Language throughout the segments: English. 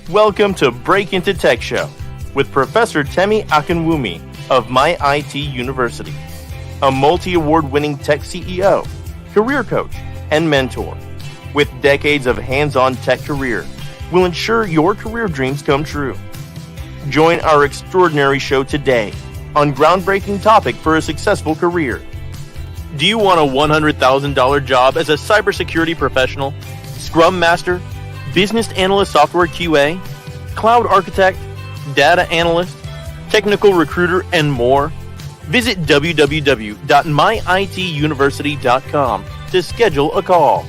Welcome to Break Into Tech Show with Professor Temi Akinwumi of MyITUniversity, a multi-award-winning tech CEO, career coach, and mentor. With decades of hands-on tech career, will ensure your career dreams come true. Join our extraordinary show today on groundbreaking topic for a successful career. Do you want a $100,000 job as a cybersecurity professional, Scrum Master, Business Analyst Software QA, Cloud Architect, Data Analyst, Technical Recruiter, and more? Visit www.myituniversity.com to schedule a call.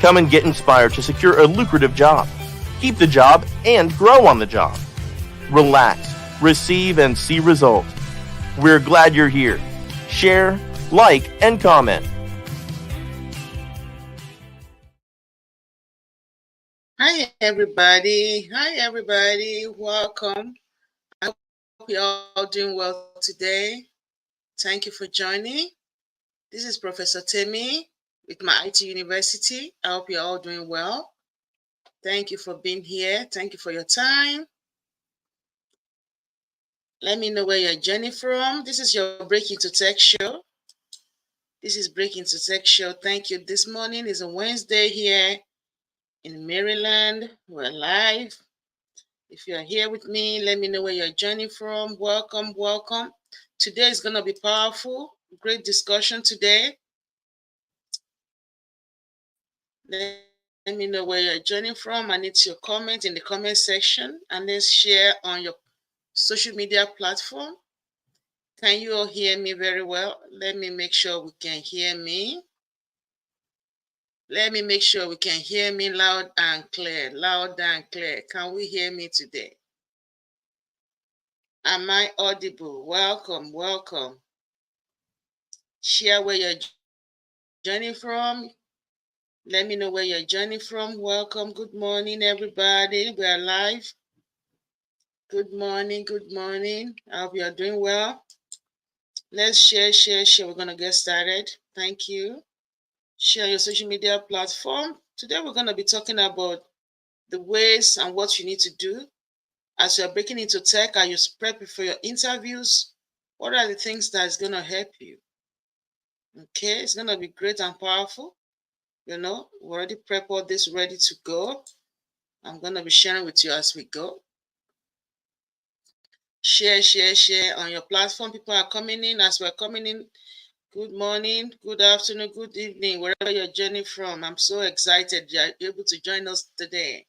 Come and get inspired to secure a lucrative job, keep the job, and grow on the job. Relax, receive, and see results. We're glad you're here. Share, like, and comment. Hi everybody. Welcome. I hope you're all doing well today. Thank you for joining. This is Professor Temi with MyITUniversity. I hope you're all doing well. Thank you for being here. Thank you for your time. Let me know where you're joining from. This is your Break Into Tech show. Thank you. This morning is a Wednesday here in Maryland. We're live. If you're here with me, let me know where you're joining from. Welcome. Today is going to be powerful. Great discussion today. Let me know where you're joining from. I need your comment in the comment section, and let's share on your social media platform. Can you all hear me very well? Let me make sure we can hear me. Let me make sure we can hear me loud and clear. Can we hear me today? Am I audible? Welcome. Share where you're joining from. Let me know where you're joining from. Welcome. Good morning, everybody. We are live. Good morning. I hope you're doing well. Let's share. We're going to get started. Thank you. Share your social media platform. Today we're going to be talking about the ways and what you need to do as you're breaking into tech. Are you prepping for your interviews? What are the things that is going to help you? Okay, it's going to be great and powerful. You know, we already prepped all this ready to go. I'm going to be sharing with you as we go. Share on your platform. People are coming in. As we're coming in, good morning, good afternoon, good evening, wherever you're joining from. I'm so excited you're able to join us today.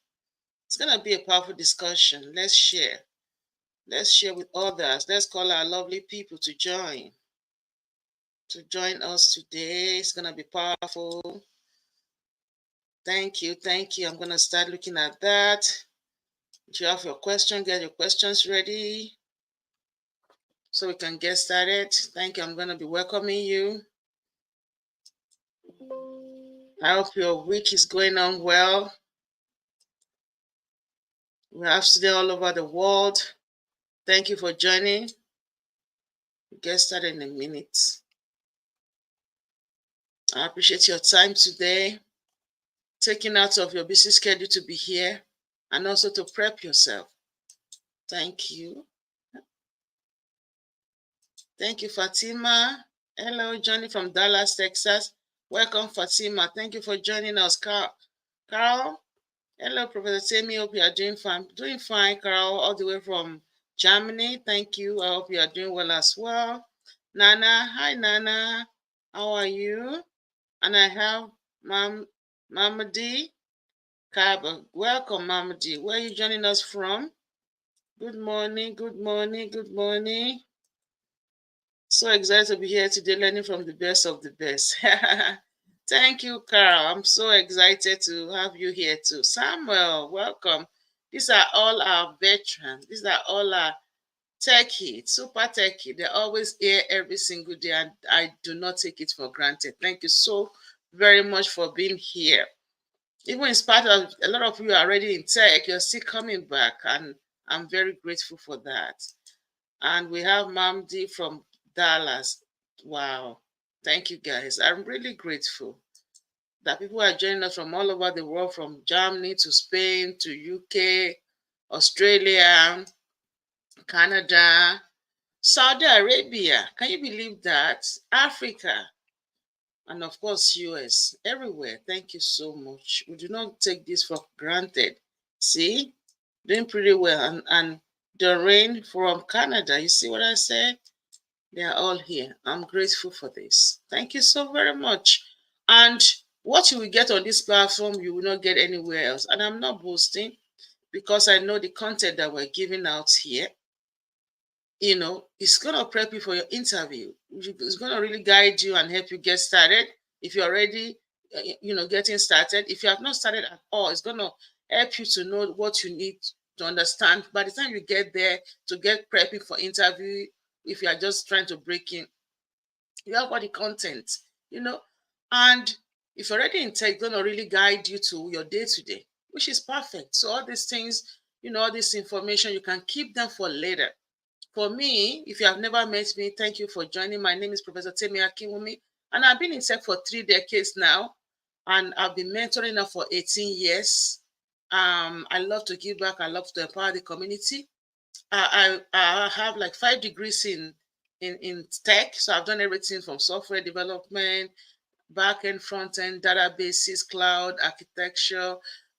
It's going to be a powerful discussion. Let's share. Let's share with others. Let's call our lovely people to join us today. It's going to be powerful. Thank you. I'm going to start looking at that. If you have your question, get your questions ready so we can get started. Thank you. I'm going to be welcoming you. I hope your week is going on well. We have students all over the world. Thank you for joining. We'll get started in a minute. I appreciate your time today, taking out of your busy schedule to be here and also to prep yourself. Thank you. Thank you, Fatima. Hello, Johnny from Dallas, Texas. Welcome, Fatima. Thank you for joining us, Carl. Hello, Professor Temi. Hope you are doing fine. Doing fine, Carl, all the way from Germany. Thank you. I hope you are doing well as well. Nana. Hi, Nana. How are you? And I have Mamadi Kaba. Welcome, Mamadi. Where are you joining us from? Good morning. So excited to be here today, learning from the best of the best. Thank you, Carl. I'm so excited to have you here too. Samuel, welcome. These are all our veterans. These are all our techie, super techie. They're always here every single day, and I do not take it for granted. Thank you so very much for being here. Even in spite of a lot of you are already in tech, you're still coming back, and I'm very grateful for that. And we have Mamdi from Dallas. Wow. Thank you, guys. I'm really grateful that people are joining us from all over the world, from Germany to Spain to UK, Australia, Canada, Saudi Arabia. Can you believe that? Africa, and of course, US, everywhere. Thank you so much. We do not take this for granted. See, doing pretty well. And Doreen from Canada, you see what I said? They are all here. I'm grateful for this. Thank you so very much. And what you will get on this platform, you will not get anywhere else. And I'm not boasting because I know the content that we're giving out here, it's going to prep you for your interview. It's going to really guide you and help you get started. If you're already, getting started, if you have not started at all, it's going to help you to know what you need to understand. By the time you get there to get prepping for interview, if you are just trying to break in, you have all the content, and if you're already in tech, it's going to really guide you to your day to day, which is perfect. So all these things, all this information, you can keep them for later. For me, if you have never met me, thank you for joining. My name is Professor Temi Akinwumi, and I've been in tech for 3 decades now, and I've been mentoring now for 18 years. I love to give back. I love to empower the community. I have like 5 degrees in tech, so I've done everything from software development, back-end, front-end, databases, cloud, architecture,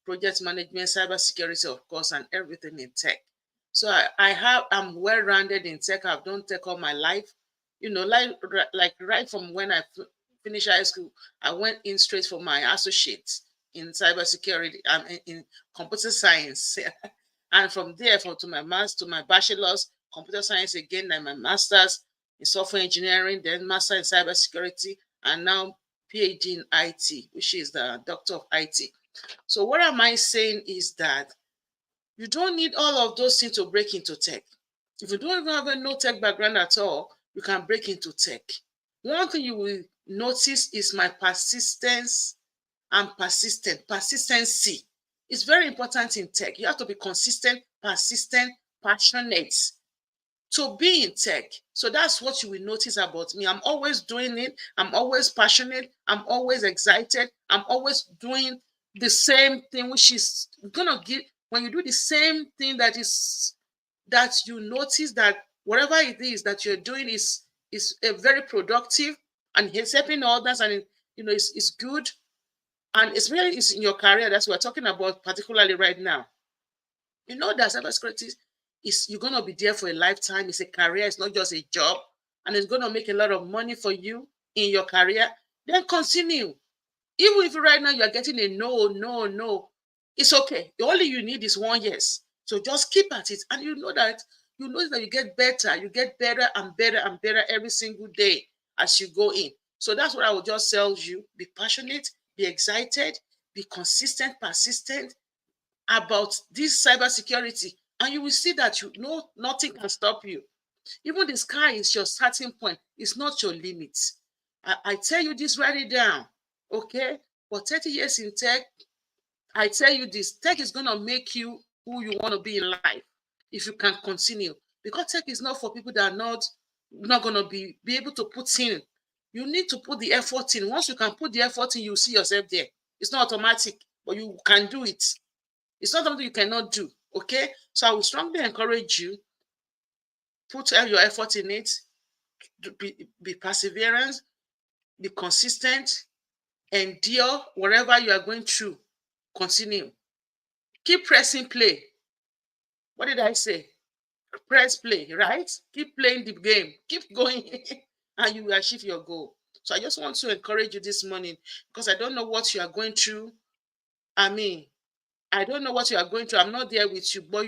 project management, cybersecurity, of course, and everything in tech. So I'm well-rounded in tech. I've done tech all my life. Like right from when I finished high school, I went in straight for my associates in cybersecurity, in computer science. And from there, to my master's, to my bachelor's, computer science again, and my master's in software engineering, then master in cybersecurity, and now PhD in IT, which is the doctor of IT. So what am I saying is that you don't need all of those things to break into tech. If you don't even have a no tech background at all, you can break into tech. One thing you will notice is my persistence and persistency. It's very important in tech. You have to be consistent, persistent, passionate to be in tech. So that's what you will notice about me. I'm always doing it. I'm always passionate. I'm always excited. I'm always doing the same thing, which is gonna give, when you do the same thing, that you notice that whatever it is that you're doing is a very productive, and it's helping others, and it's good, and especially it's in your career. That's what we're talking about particularly right now. That cybersecurity you're gonna be there for a lifetime. It's a career, it's not just a job, and it's gonna make a lot of money for you in your career. Then continue. Even if right now you are getting a no, no, no, it's okay. All you need is 1 yes. So just keep at it, and you get better, you get better and better and better every single day as you go in. So that's what I would just tell you: be passionate, be excited, be consistent, persistent about this cybersecurity, and you will see that nothing can stop you. Even the sky is your starting point. It's not your limit. I tell you this, write it down. Okay? For 30 years in tech, I tell you this, tech is going to make you who you want to be in life if you can continue. Because tech is not for people that are not going to be able to put in. You need to put the effort in. Once you can put the effort in, you see yourself there. It's not automatic, but you can do it. It's not something you cannot do. Okay? So I would strongly encourage you, put all your effort in it, be perseverant, be consistent, endure whatever you are going through. Continue. Keep pressing play. What did I say? Press play, right? Keep playing the game. Keep going, and you will achieve your goal. So I just want to encourage you this morning, because I don't know what you are going through. I mean, I don't know what you are going through. I'm not there with you. But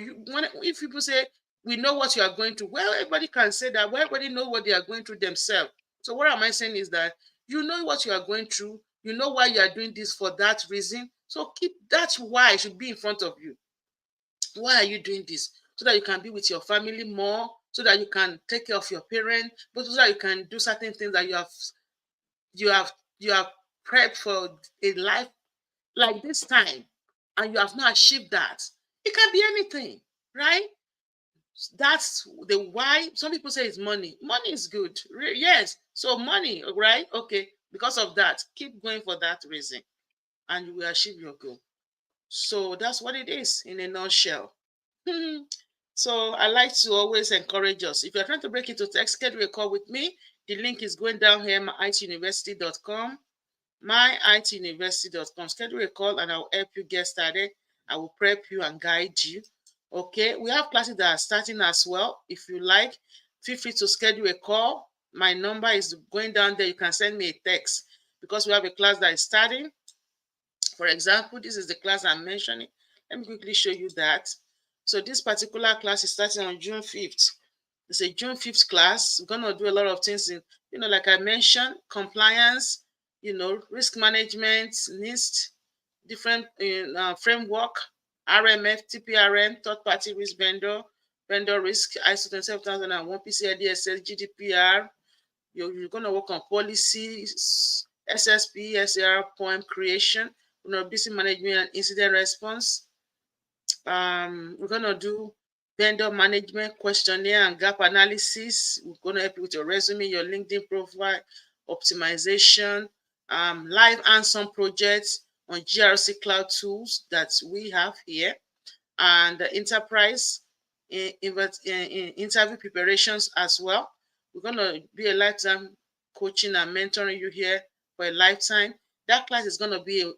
if people say, we know what you are going through, well, everybody can say that. Well, everybody know what they are going through themselves. So what am I saying is that you know what you are going through. You know why you are doing this for that reason. So that's why it should be in front of you. Why are you doing this? So that you can be with your family more, so that you can take care of your parents, but so that you can do certain things that you have prepped for a life like this time, and you have not achieved that. It can be anything, right? That's the why. Some people say it's money. Money is good. Yes. So money, right? Okay. Because of that, keep going for that reason and you will achieve your goal. So that's what it is in a nutshell. So I like to always encourage us. If you're trying to break into tech, schedule a call with me. The link is going down here, myITUniversity.com. myITUniversity.com. Schedule a call and I'll help you get started. I will prep you and guide you. Okay, we have classes that are starting as well. If you like, feel free to schedule a call. My number is going down there. You can send me a text because we have a class that is starting. For example, this is the class I'm mentioning. Let me quickly show you that. So this particular class is starting on June 5th. It's a June 5th class. We're going to do a lot of things in, like I mentioned, compliance, risk management, NIST, different framework, RMF, TPRM, third-party risk vendor risk, ISO 27001, PCI DSS, GDPR. You're going to work on policies, SSP, SAR, poem creation, vulnerability management and incident response. We're going to do vendor management, questionnaire and gap analysis. We're going to help you with your resume, your LinkedIn profile, optimization, live hands-on projects on GRC cloud tools that we have here, and the enterprise interview preparations as well. We're going to be a lifetime coaching and mentoring you here for a lifetime. That class is going to be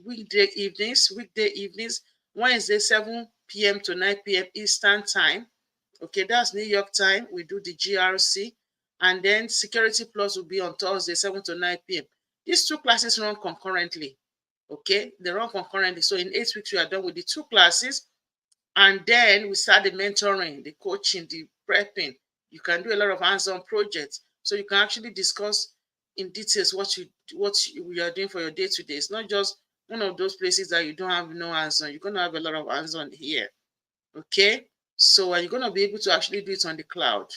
weekday evenings, Wednesday, 7 p.m. to 9 p.m. Eastern time. Okay, that's New York time. We do the GRC. And then Security Plus will be on Thursday, 7 to 9 p.m. These two classes run concurrently. Okay, they run concurrently. So in 8 weeks, we are done with the two classes. And then we start the mentoring, the coaching, the prepping. You can do a lot of hands-on projects. So you can actually discuss in details what you are doing for your day-to-day. It's not just one of those places that you don't have no hands-on. You're going to have a lot of hands-on here. Okay? So you're going to be able to actually do it on the cloud.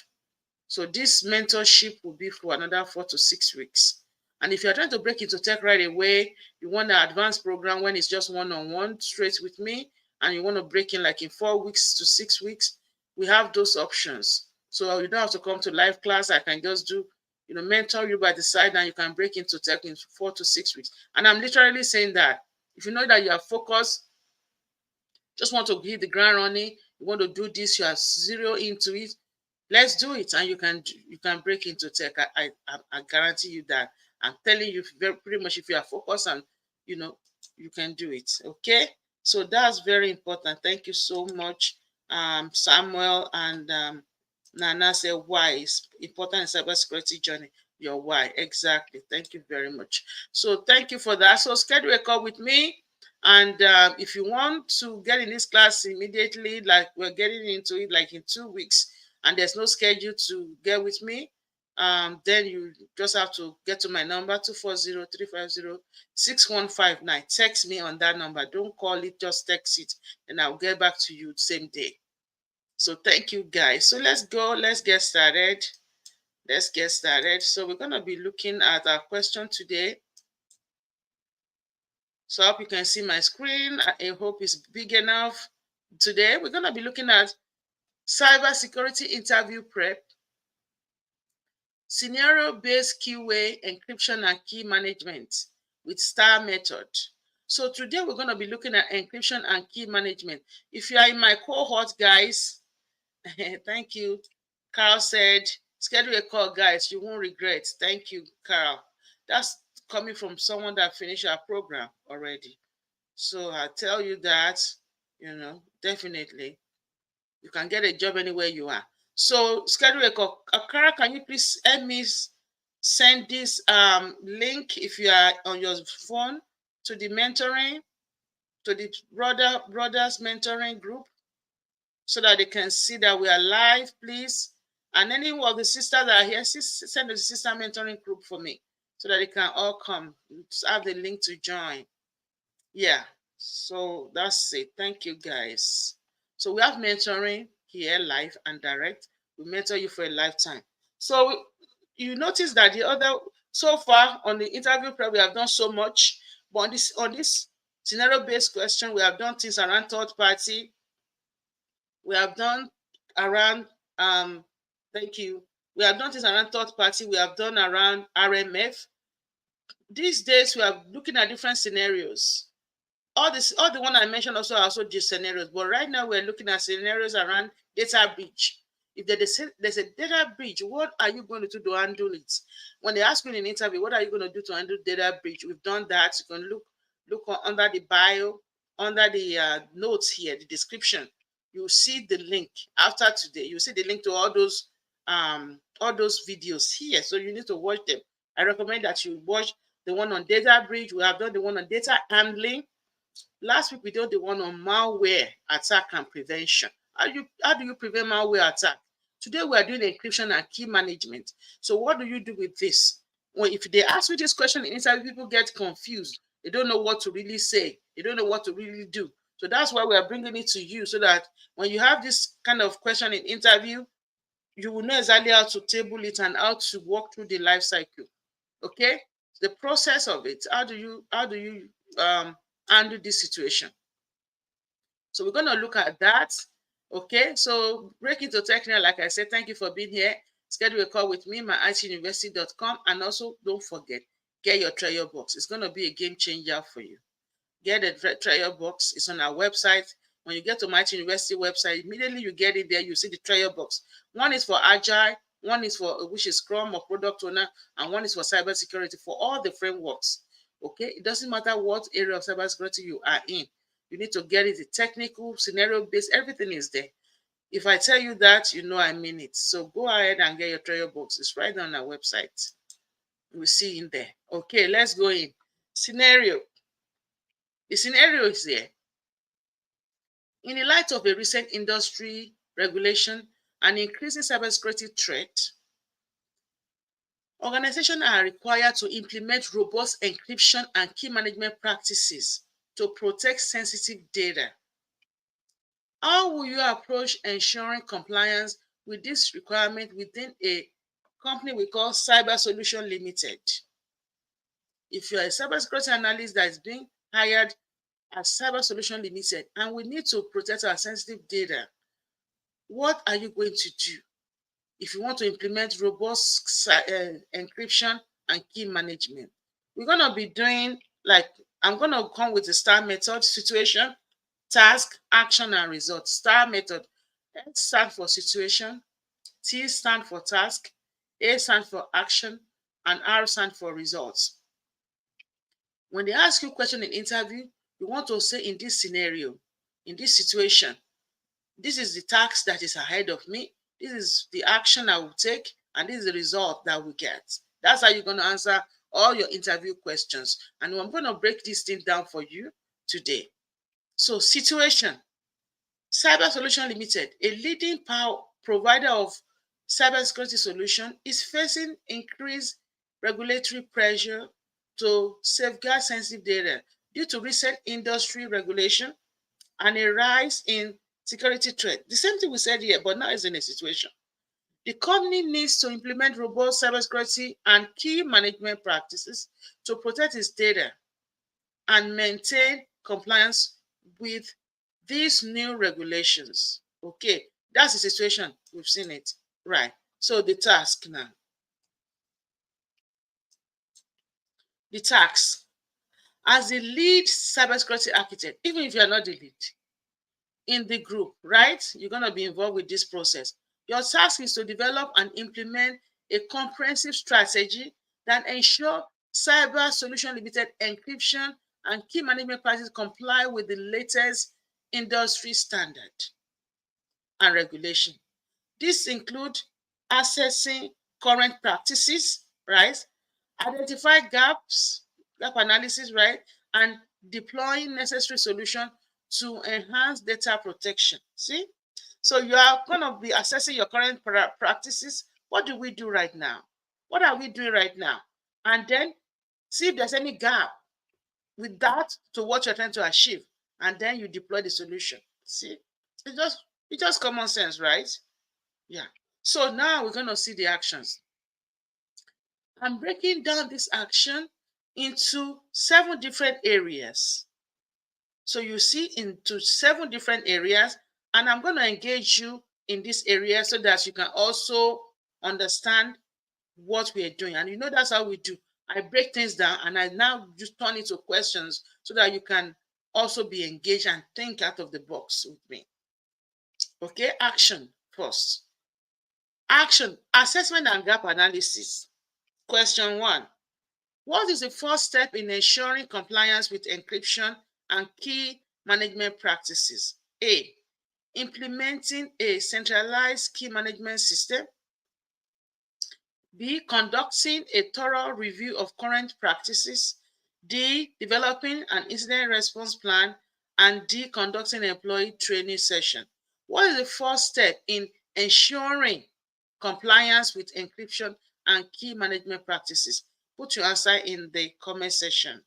So this mentorship will be for another 4 to 6 weeks. And if you're trying to break into tech right away, you want an advanced program when it's just one-on-one straight with me, and you want to break in like in 4 weeks to 6 weeks, we have those options. So you don't have to come to live class. I can just do, mentor you by the side, and you can break into tech in 4 to 6 weeks. And I'm literally saying that if you know that you are focused, just want to hit the ground running, you want to do this, you are zero into it, let's do it, and you can break into tech. I guarantee you that. I'm telling you pretty much, if you are focused and you can do it. Okay, so that's very important. Thank you so much, Samuel and Nana said why is important in cybersecurity journey. Your why, exactly. Thank you very much. So thank you for that. So schedule a call with me. And if you want to get in this class immediately, like we're getting into it like in 2 weeks, and there's no schedule to get with me, then you just have to get to my number, 240-350-6159. Text me on that number. Don't call it, just text it, and I'll get back to you the same day. So thank you, guys. So let's go. Let's get started. So we're going to be looking at our question today. So I hope you can see my screen. I hope it's big enough. Today, we're going to be looking at cybersecurity interview prep, scenario-based QA, encryption and key management with STAR method. So today, we're going to be looking at encryption and key management. If you are in my cohort, guys, thank you. Carl said, schedule a call, guys. You won't regret. Thank you, Carl. That's coming from someone that finished our program already. So I tell you that, definitely you can get a job anywhere you are. So schedule a call. Akara, can you please help me send this link if you are on your phone to the mentoring, to the brothers mentoring group, so that they can see that we are live, please. And any of the sisters that are here, send the sister mentoring group for me so that they can all come. Have the link to join. Yeah, so that's it. Thank you, guys. So we have mentoring here, live and direct. We mentor you for a lifetime. So you notice that so far on the interview prep, we have done so much. But on this scenario-based question, we have done things around third party. We have done around, thank you. We have done this around third party. We have done around RMF. These days, we are looking at different scenarios. All the one I mentioned are also just scenarios. But right now, we're looking at scenarios around data breach. If there's a data breach, what are you going to do to handle it? When they ask you in an interview, what are you going to do to handle data breach? We've done that. You can look under the bio, under the notes here, the description. You see the link after today. You see the link to all those videos here. So you need to watch them. I recommend that you watch the one on data breach. We have done the one on data handling. Last week we did the one on malware attack and prevention. How do you prevent malware attack? Today we are doing encryption and key management. So what do you do with this? Well, if they ask you this question in interview, people get confused. They don't know what to really say. They don't know what to really do. So that's why we are bringing it to you, so that when you have this kind of question in interview, you will know exactly how to table it and how to walk through the life cycle. Okay, the process of it. How do you handle this situation? So we're going to look at that. Okay, so break into technical, like I said, thank you for being here. Schedule a call with me, MyITUniversity.com, and also don't forget, get your trial box. It's going to be a game changer for you. Get the trial box. It's on our website. When you get to MyITUniversity website, immediately you get it there, you see the trial box. One is for Agile, one is for which is Scrum or Product Owner, and one is for Cybersecurity, for all the frameworks. Okay, it doesn't matter what area of cybersecurity you are in. You need to get it, the technical, scenario-based, everything is there. If I tell you that, you know I mean it. So go ahead and get your trial box. It's right on our website. We'll see in there. Okay, let's go in. Scenario. The scenario is there. In the light of a recent industry regulation and increasing cybersecurity threat, organizations are required to implement robust encryption and key management practices to protect sensitive data. How will you approach ensuring compliance with this requirement within a company we call CyberSolutions Ltd? If you're a cybersecurity analyst that is being hired at CyberSolutions Ltd and we need to protect our sensitive data, what are you going to do? If you want to implement robust encryption and key management, we're going to be doing, like, I'm going to come with the STAR method: situation, task, action, and result. STAR method. S stands for situation, T stands for task, A stands for action, and R stands for results. When they ask you a question in interview, you want to say, in this scenario, in this situation, this is the task that is ahead of me, this is the action I will take, and this is the result that we get. That's how you're going to answer all your interview questions. And I'm going to break this thing down for you today. So, situation. CyberSolutions Ltd, a leading provider of cybersecurity solutions, is facing increased regulatory pressure to safeguard sensitive data due to recent industry regulation and a rise in security threat. The same thing we said here, but now it's in a situation. The company needs to implement robust cybersecurity and key management practices to protect its data and maintain compliance with these new regulations. Okay, that's the situation. We've seen it. Right. So the task now. The task. As the lead cybersecurity architect, even if you're not the lead in the group, right? You're going to be involved with this process. Your task is to develop and implement a comprehensive strategy that ensure CyberSolutions Ltd encryption and key management practices comply with the latest industry standard and regulation. This include assessing current practices, right? Identify gaps, gap analysis, right? And deploying necessary solutions to enhance data protection. See? So you are going to be assessing your current practices. What do we do right now? What are we doing right now? And then see if there's any gap with that to what you're trying to achieve. And then you deploy the solution. See? It's just common sense, right? Yeah. So now we're going to see the actions. I'm breaking down this action into 7 different areas. So you see into 7 different areas, and I'm going to engage you in this area so that you can also understand what we are doing. And you know, that's how we do. I break things down and I now just turn into questions so that you can also be engaged and think out of the box with me. Okay, action first. Action, assessment and gap analysis. Question 1. What is the first step in ensuring compliance with encryption and key management practices? A. Implementing a centralized key management system. B. Conducting a thorough review of current practices. D. Developing an incident response plan. And D. Conducting an employee training session. What is the first step in ensuring compliance with encryption and key management practices? Put your answer in the comment section.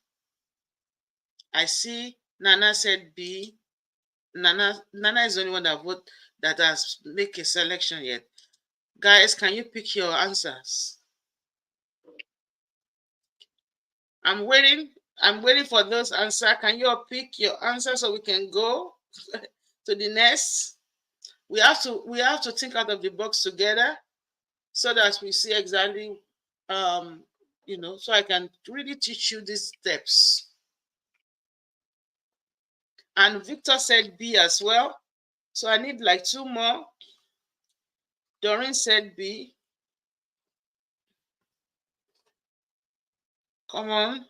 I see Nana said B. Nana is the only one that has made a selection yet. Guys, can you pick your answers? I'm waiting for those answers. Can you all pick your answer so we can go to the next? We have to think out of the box together so that we see exactly so I can really teach you these steps. And Victor said B as well. So I need like 2 more. Doreen said B. Come on.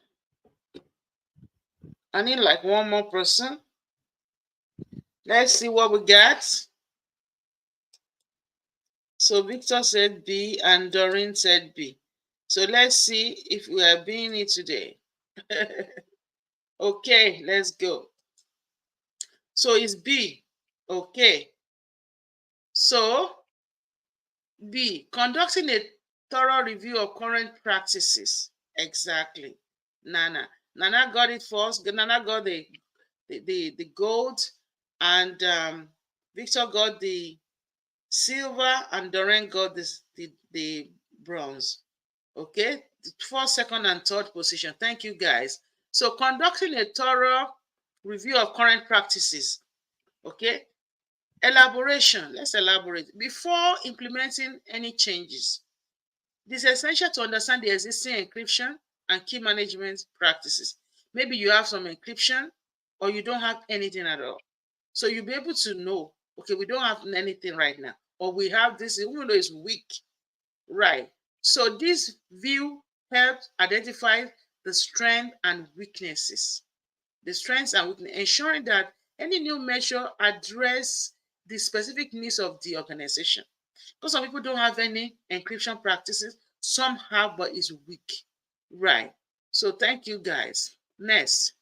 I need like 1 more person. Let's see what we got. So Victor said B and Doreen said B. So let's see if we are being it today. Okay, let's go. So it's B. Okay. So B, conducting a thorough review of current practices. Exactly. Nana got it first. Nana got the gold, and Victor got the silver, and Doreen got the bronze. Okay, the first, second, and third position. Thank you, guys. So conducting a thorough review of current practices. Okay, elaboration. Let's elaborate. Before implementing any changes, it is essential to understand the existing encryption and key management practices. Maybe you have some encryption or you don't have anything at all. So you'll be able to know, okay, we don't have anything right now, or we have this, even though it's weak. Right. So this view helps identify the strengths and weaknesses. The strengths and weaknesses, ensuring that any new measure address the specific needs of the organization. Because some people don't have any encryption practices, some have, but it's weak. Right. So thank you, guys. Next.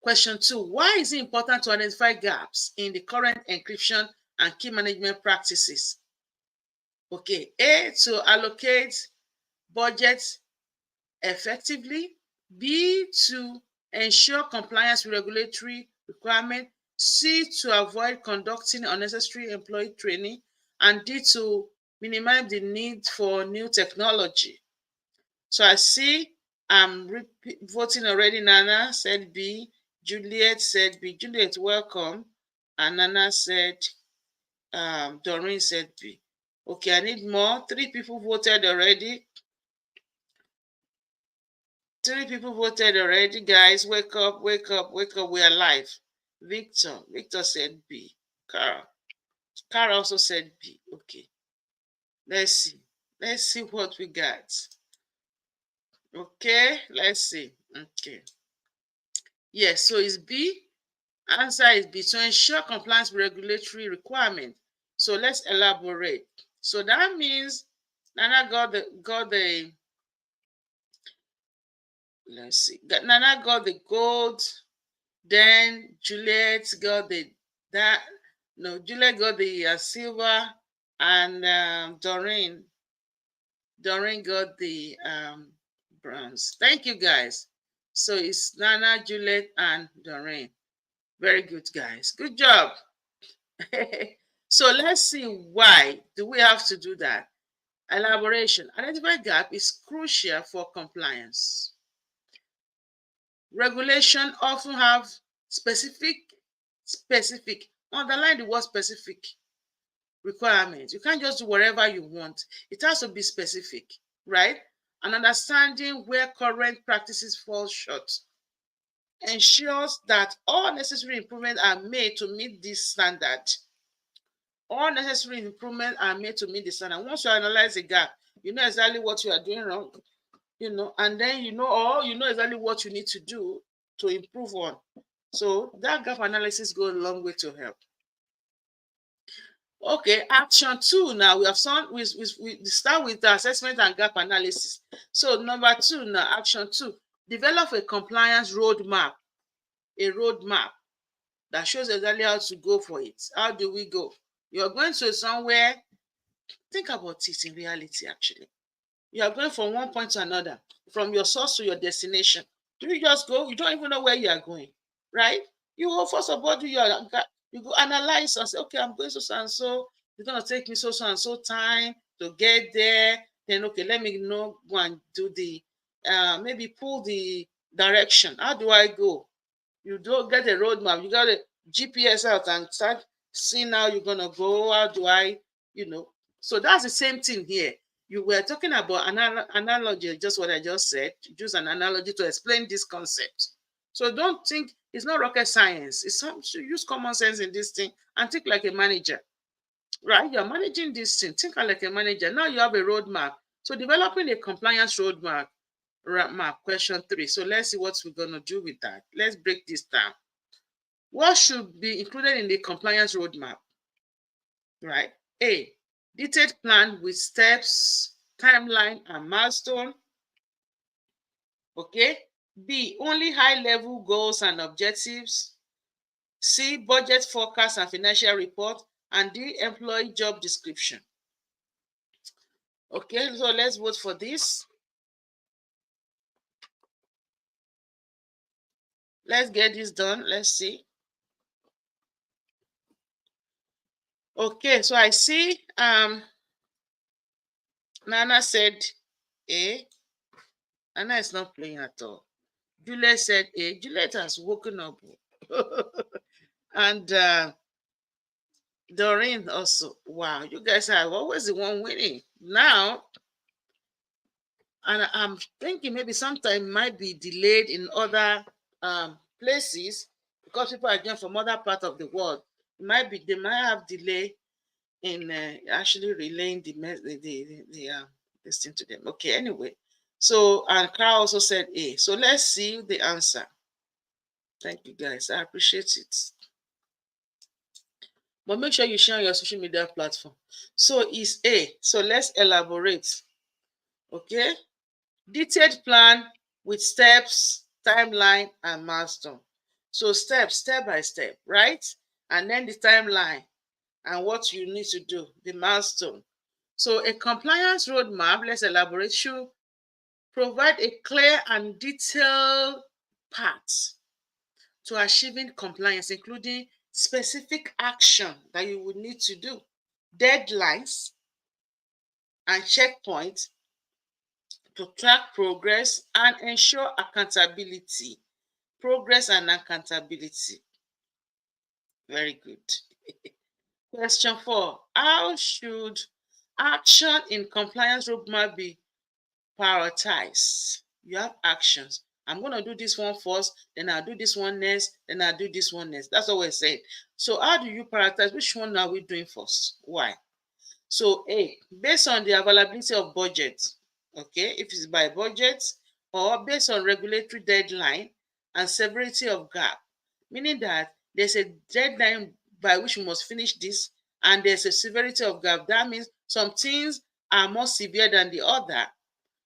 Question 2. Why is it important to identify gaps in the current encryption and key management practices? Okay. A, to allocate budget effectively. B, to ensure compliance with regulatory requirements. C, to avoid conducting unnecessary employee training. And D, to minimize the need for new technology. So I see I'm voting already. Nana said B. Juliet said B. Juliet, welcome. And Nana said, Doreen said B. Okay, I need more. 3 people voted already. 3 people voted already, guys. Wake up, wake up, wake up. We are live. Victor said B. Carl also said B. Okay. Let's see what we got. Okay, let's see. Okay. Yes, so it's B. Answer is B, to ensure compliance with regulatory requirements. So let's elaborate. So that means Nana got the let's see. Nana got the gold. Then Juliet got Juliet got the silver, and Doreen got the bronze. Thank you, guys. So it's Nana, Juliet, and Doreen. Very good, guys. Good job. So let's see, why do we have to do that? Elaboration. Identify gap is crucial for compliance. Regulation often have specific Underline the word specific requirement. You can't just do whatever you want. It has to be specific, right? And understanding where current practices fall short ensures that all necessary improvements are made to meet this standard. All necessary improvements are made to meet the standard. Once you analyze the gap, you know exactly what you are doing wrong, and then you know exactly what you need to do to improve on. So that gap analysis goes a long way to help. Okay, action 2 now. We start with the assessment and gap analysis. So number 2 now, action 2, develop a compliance roadmap. A roadmap that shows exactly how to go for it. How do we go? You're going to somewhere. Think about it in reality, actually. You are going from one point to another, from your source to your destination. Do you just go? You don't even know where you are going, right? You will first of all you go analyze and say, okay, I'm going so and so. It's gonna take me so and so time to get there. Then okay, let me go and do the maybe pull the direction. How do I go? You don't get a roadmap. You got a GPS out and start seeing how you're gonna go. How do I, So that's the same thing here. You were talking about analogy, just what I just said. Use an analogy to explain this concept. So don't think it's not rocket science. It's some use common sense in this thing and think like a manager, right? You're managing this thing. Think like a manager. Now you have a roadmap. So developing a compliance roadmap. Question 3. So let's see what we're going to do with that. Let's break this down. What should be included in the compliance roadmap? Right? A, detailed plan with steps, timeline, and milestone. Okay. B, only high-level goals and objectives. C, budget forecast and financial report. And D, employee job description. Okay, so let's vote for this. Let's get this done. Let's see. Okay, so I see Nana said A. Nana is not playing at all. Juliet said A. Juliet has woken up. And Doreen also. Wow, you guys are always the one winning. Now, and I'm thinking maybe sometime might be delayed in other places because people are joining from other parts of the world. They might have delay in actually relaying this thing to them. Okay, anyway. So, and Carl also said A. So let's see the answer. Thank you, guys. I appreciate it. But make sure you share on your social media platform. So it's A. So let's elaborate. Okay. Detailed plan with steps, timeline, and milestone. So steps, step by step, right? And then the timeline and what you need to do, the milestone. So a compliance roadmap, let's elaborate, should provide a clear and detailed path to achieving compliance, including specific action that you would need to do, deadlines, and checkpoints to track progress and ensure accountability. Progress and accountability. Very good. Question 4. How should action in compliance roadmap be prioritized? You have actions. I'm going to do this one first, then I'll do this one next, then I'll do this one next. That's what we're saying. So how do you prioritize? Which one are we doing first? Why? So A, based on the availability of budget, okay, if it's by budget, or based on regulatory deadline and severity of gap, meaning that there's a deadline by which we must finish this, and there's a severity of gap. That means some things are more severe than the other.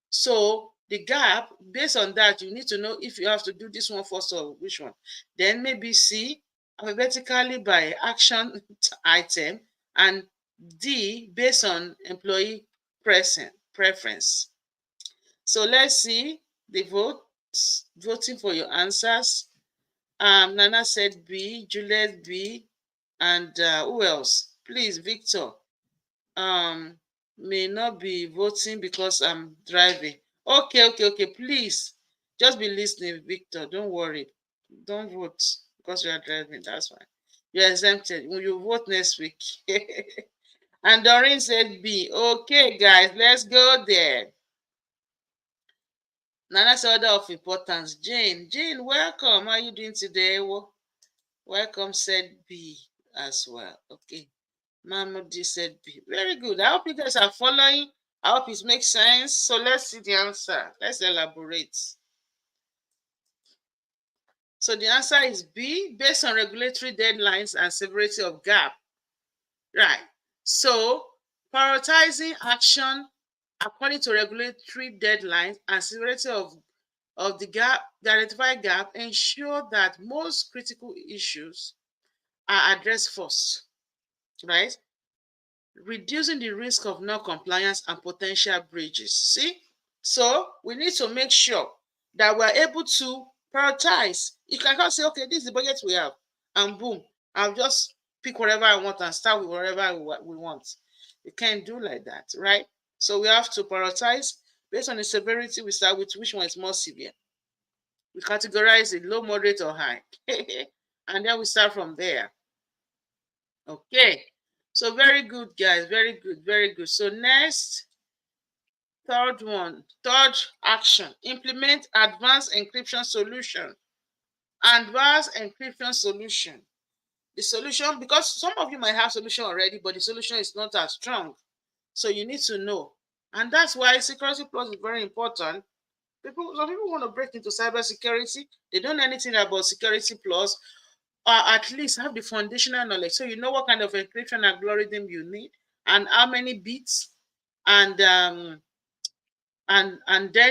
So the gap, based on that, you need to know if you have to do this one first or which one. Then maybe C, alphabetically by action item, and D, based on employee preference. So let's see the voting for your answers. Nana said B, Juliet B, and who else? Please, Victor. May not be voting because I'm driving. Okay. Please, just be listening, Victor. Don't worry. Don't vote because you are driving. That's fine. You're exempted. When you vote next week. And Doreen said B. Okay, guys, let's go there. Now that's order of importance. Jane, welcome. How are you doing today? Welcome, said B as well. Okay. Mahmoudi said B. Very good. I hope you guys are following. I hope it makes sense. So let's see the answer. Let's elaborate. So the answer is B, based on regulatory deadlines and severity of gap. Right. So prioritizing action according to regulatory deadlines and severity of the gap, the identified gap, ensure that most critical issues are addressed first, right? Reducing the risk of non-compliance and potential breaches. See? So we need to make sure that we're able to prioritize. You can say, okay, this is the budget we have, and boom, I'll just pick whatever I want and start with whatever we want. You can't do like that, right? So we have to prioritize based on the severity. We start with which one is more severe. We categorize it low, moderate, or high, and then we start from there. Okay, so very good, guys. Very good, very good. So next, third action, implement advanced encryption solution. Advanced encryption solution. The solution, because some of you might have solution already, but the solution is not as strong. So you need to know. And that's why Security Plus is very important. Some people want to break into cybersecurity. They don't know anything about Security Plus, or at least have the foundational knowledge. So you know what kind of encryption algorithm you need and how many bits, and then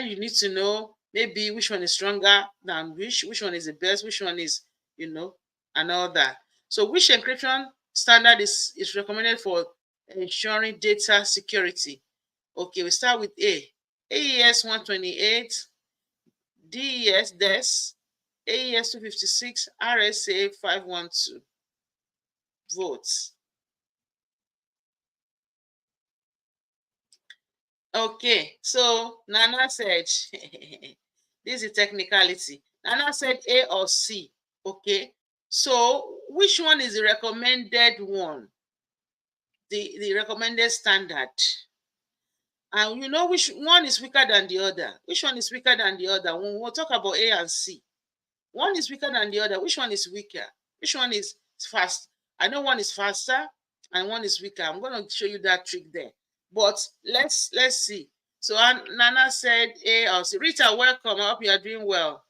you need to know maybe which one is stronger than which one is the best, which one is, and all that. So which encryption standard is recommended for ensuring data security? Okay, we start with A. AES 128, DES, AES 256, RSA 512. Votes. Okay, so Nana said, this is technicality. Nana said A or C. Okay, so which one is the recommended one? The recommended standard. And you know which one is weaker than the other? Which one is weaker than the other? When we'll talk about A and C, one is weaker than the other. Which one is weaker? Which one is fast? I know one is faster and one is weaker. I'm going to show you that trick there. But let's see. So Nana said A or C. Rita, welcome. I hope you are doing well.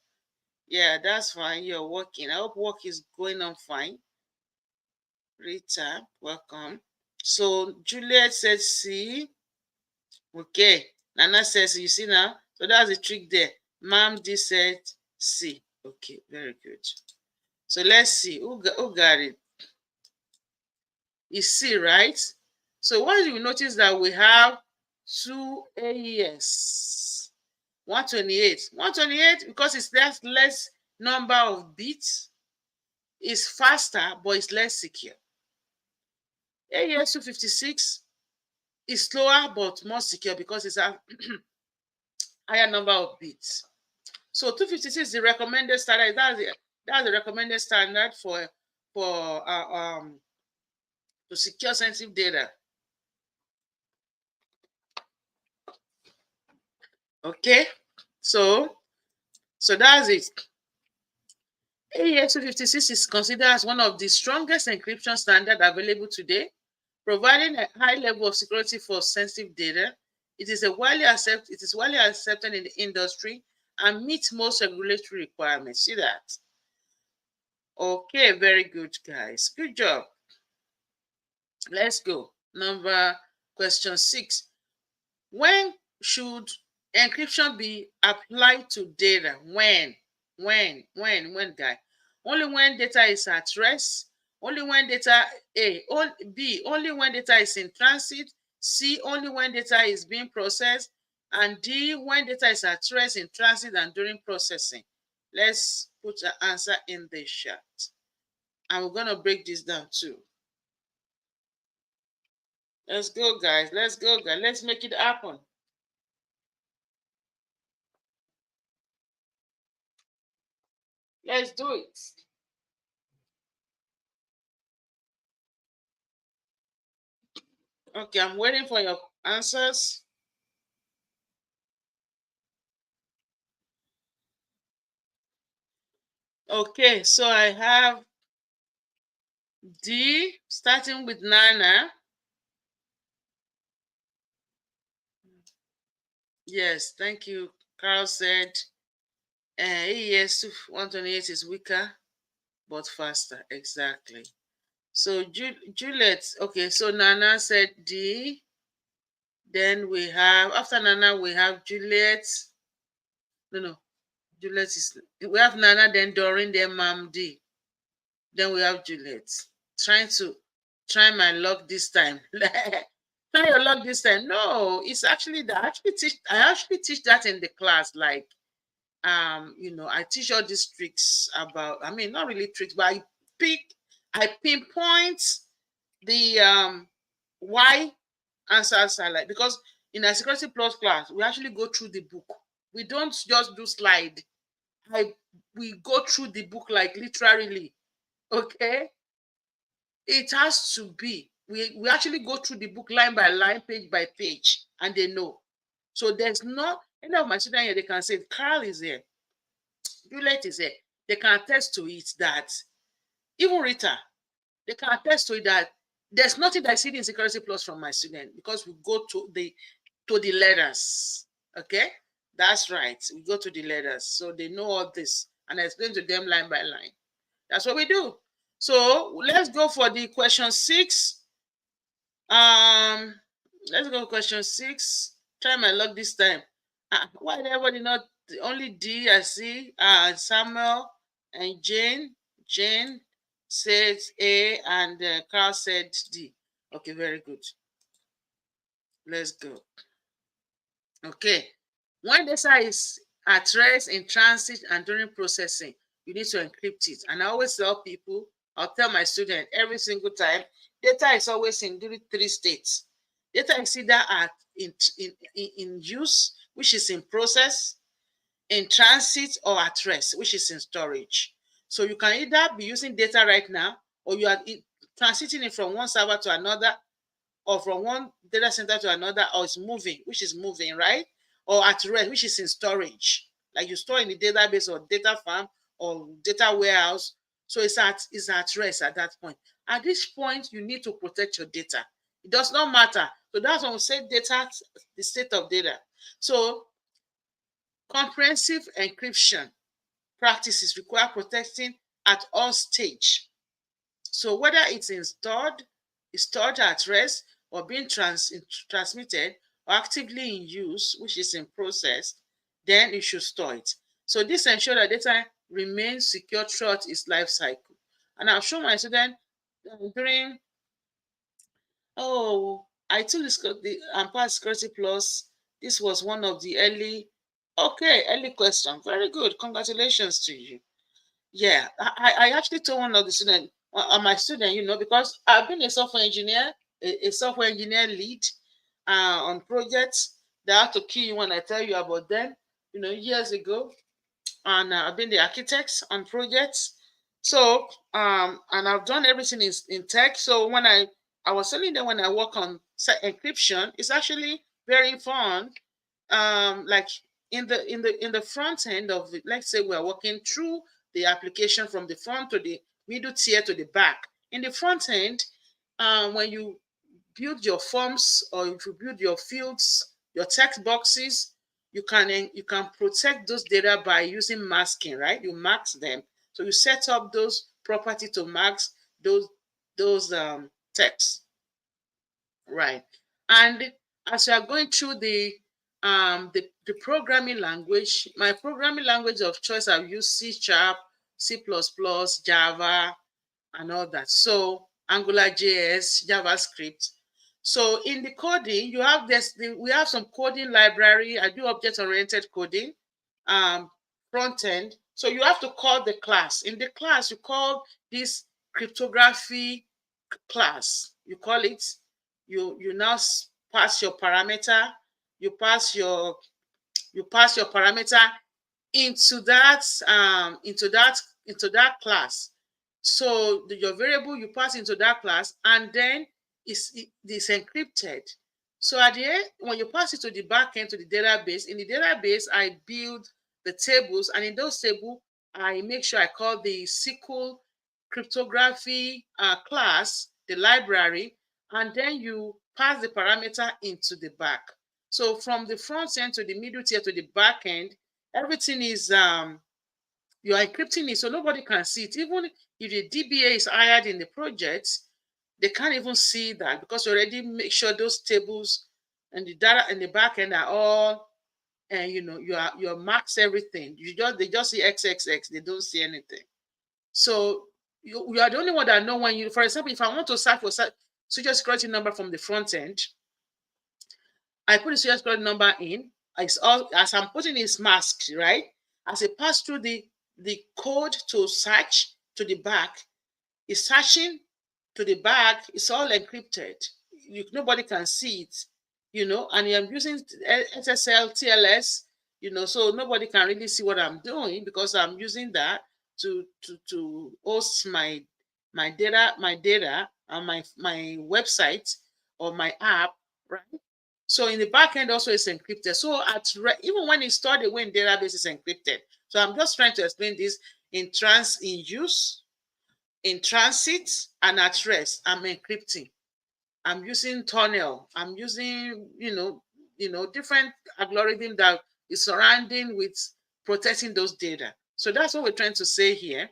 Yeah, that's fine. You're working. I hope work is going on fine. Rita, welcome. So Juliet said C. Okay. Nana says, you see now? So that's the trick there. Mom D said C. Okay, very good. So let's see. Who got it? Is C, right? So once you notice that we have two AES, 128. 128, because it's less number of bits, is faster, but it's less secure. AES 256 is slower, but more secure because it's a higher number of bits. So 256 is the recommended standard. That's the recommended standard for to secure sensitive data. Okay, so that's it. AES 256 is considered as one of the strongest encryption standards available today, providing a high level of security for sensitive data. It is widely accepted in the industry and meets most regulatory requirements. See that? Okay, very good, guys. Good job. Let's go. Question 6. When should encryption be applied to data? When, guy? Only when data is at rest. Only when data B, only when data is in transit. C, only when data is being processed. And D, when data is at rest, in transit, and during processing. Let's put an answer in the chat. And we're going to break this down too. Let's go, guys. Let's go, guys. Let's make it happen. Let's do it. Okay, I'm waiting for your answers. Okay, so I have D, starting with Nana. Yes, thank you. Carl said AES 128 is weaker but faster. Exactly. So Juliet, okay, so Nana said D. Then we have, after Nana, we have Juliet. No, Juliet is, we have Nana, then Doreen, then Mam D. Then we have Juliet. Try my luck this time. Try your luck this time. No, it's actually that I actually teach that in the class. Like, I teach all these tricks about, I mean, not really tricks, but I pinpoint the why answers are like, because in our Security Plus class, we actually go through the book. We don't just do slide. We go through the book like literally. Okay, it has to be. We actually go through the book line by line, page by page, and they know. So there's not any of my students here, they can say Carl is here, Juliet is here. They can attest to it that even Rita, they can attest to it that there's nothing that I see in Security Plus from my student, because we go to the letters. Okay, that's right. We go to the letters, so they know all this, and I explain to them line by line. That's what we do. So let's go for the question 6. Let's go question 6. Try my luck this time. Why did everybody not only D? I see. Samuel and Jane. Jane said A, and Carl said D. Okay, very good. Let's go. Okay. When data is at rest, in transit, and during processing, you need to encrypt it. And I always tell people, I'll tell my students every single time, data is always in 3 states. Data is either in use, which is in process, in transit, or at rest, which is in storage. So you can either be using data right now, or you are transiting it from one server to another, or from one data center to another, or it's moving, which is moving, right? Or at rest, which is in storage, like you store in the database or data farm or data warehouse. So it's at rest at that point. At this point, you need to protect your data. It does not matter. So that's when we say data, the state of data. So comprehensive encryption practices require protecting at all stage. So whether it's stored at rest, or being transmitted, or actively in use, which is in process, then you should store it. So this ensures that data remains secure throughout its life cycle. And I've shown my student during, I took the Ampere Security Plus. This was one of the early question. Very good. Congratulations to you. Yeah, I actually told one of the students, my student, because I've been a software engineer, a software engineer lead on projects. They have to kill you when I tell you about them, years ago. And I've been the architect on projects. So, and I've done everything in tech. So when I was telling them, when I work on encryption, it's actually very fun. Like in the front end of it, let's say we're working through the application from the front to the middle tier to the back. In the front end, when you build your forms, or if you build your fields, your text boxes, you can protect those data by using masking, right? You mask them. So you set up those property to mask those texts, right? And as you are going through the programming language, my programming language of choice, I've used C#, C++, Java, and all that. So Angular JS, JavaScript. So in the coding, you have we have some coding library. I do object-oriented coding, front end. So you have to call the class. In the class, you call this cryptography class. You call it. You now pass your parameter. You pass your parameter into that class. So your variable you pass into that class, and then is encrypted. So at the end, when you pass it to the backend, to the database, in the database, I build the tables, and in those tables, I make sure I call the SQL cryptography class, the library, and then you pass the parameter into the back. So from the front end to the middle tier to the back end, everything is you are encrypting it so nobody can see it. Even if the DBA is hired in the project, they can't even see that because you already make sure those tables and the data in the back end are all, and you marks everything. They just see XXX, they don't see anything. So you are the only one that know when you, for example, if I want to search for social security number from the front end, I put the social security number in. It's all as I'm putting it's masked, right? As I pass through the code to search to the back, it's searching to the back. It's all encrypted. Nobody can see it, and I'm using SSL, TLS, so nobody can really see what I'm doing because I'm using that to host my data and my website or my app, right? So in the back end also it's encrypted. So even when it's stored away in database, it's encrypted. So I'm just trying to explain this in use, in transit, and at rest. I'm encrypting. I'm using tunnel. I'm using, different algorithm that is surrounding with protecting those data. So that's what we're trying to say here.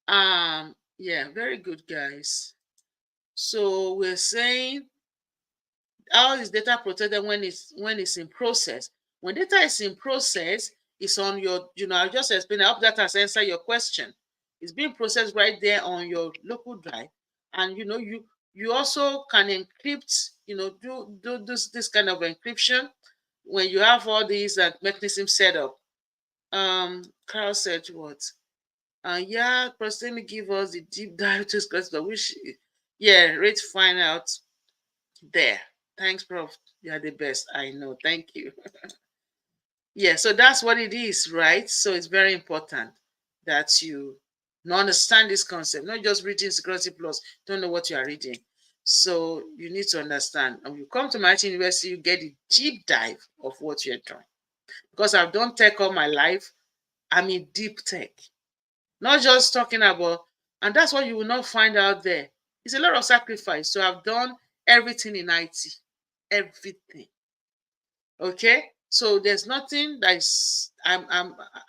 Yeah, very good, guys. So we're saying how is data protected when it's in process? When data is in process, it's on your, I just explained. I hope that has answered your question. It's being processed right there on your local drive, and you also can encrypt, do this kind of encryption when you have all these mechanisms set up. Carl said what? Yeah, first let me give us the deep dive to this question, which, yeah, rate find out there. Thanks, Prof. You are the best. I know. Thank you. Yeah, so that's what it is, right? So it's very important that you understand this concept, not just reading Security Plus, don't know what you are reading. So you need to understand. And when you come to MyITUniversity, you get a deep dive of what you're doing. Because I've done tech all my life, I'm in deep tech. Not just talking about, and that's what you will not find out there. It's a lot of sacrifice. So I've done everything in IT. Everything. Okay, so there's nothing that is I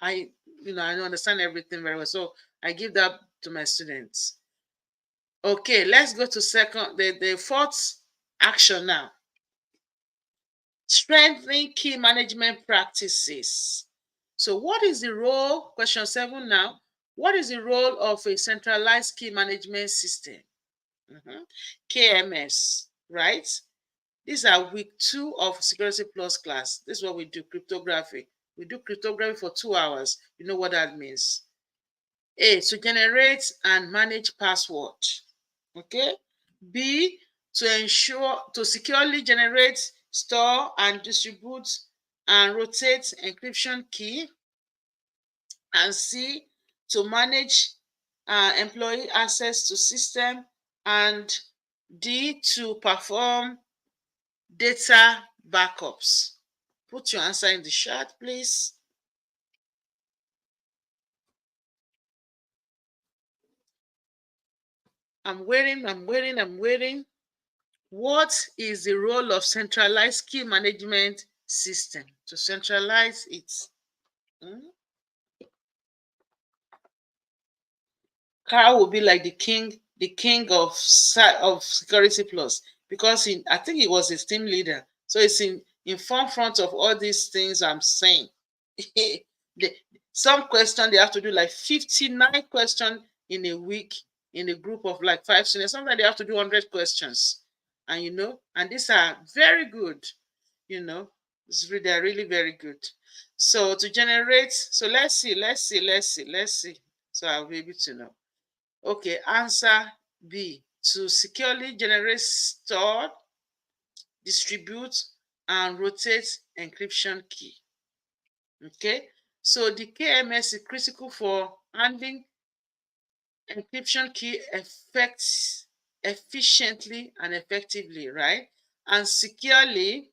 I don't understand everything very well, so I give that to my students. Okay, let's go to the fourth action now. Strengthening key management practices. So what is the role, question 7 now, what is the role of a centralized key management system? KMS, right? These are week 2 of Security Plus class. This is what we do, cryptography. We do cryptography for 2 hours. You know what that means. A, to generate and manage password. Okay. B, to securely generate, store, and distribute and rotate encryption key. And C, to manage employee access to system. And D, to perform data backups. Put your answer in the chat, please. I'm waiting. What is the role of centralized key management system? To centralize it. Carl will be like the king of Security Plus, because I think he was his team leader. So it's in front of all these things I'm saying. Some question they have to do like 59 questions in a week in a group of like 5 students. Sometimes they have to do 100 questions. And and these are very good, they're really very good. So to generate, so let's see. So I'll be able to know. Okay, answer B. To securely generate, store, distribute, and rotate encryption key. Okay, so the KMS is critical for handling encryption key efficiently and effectively, right? And securely,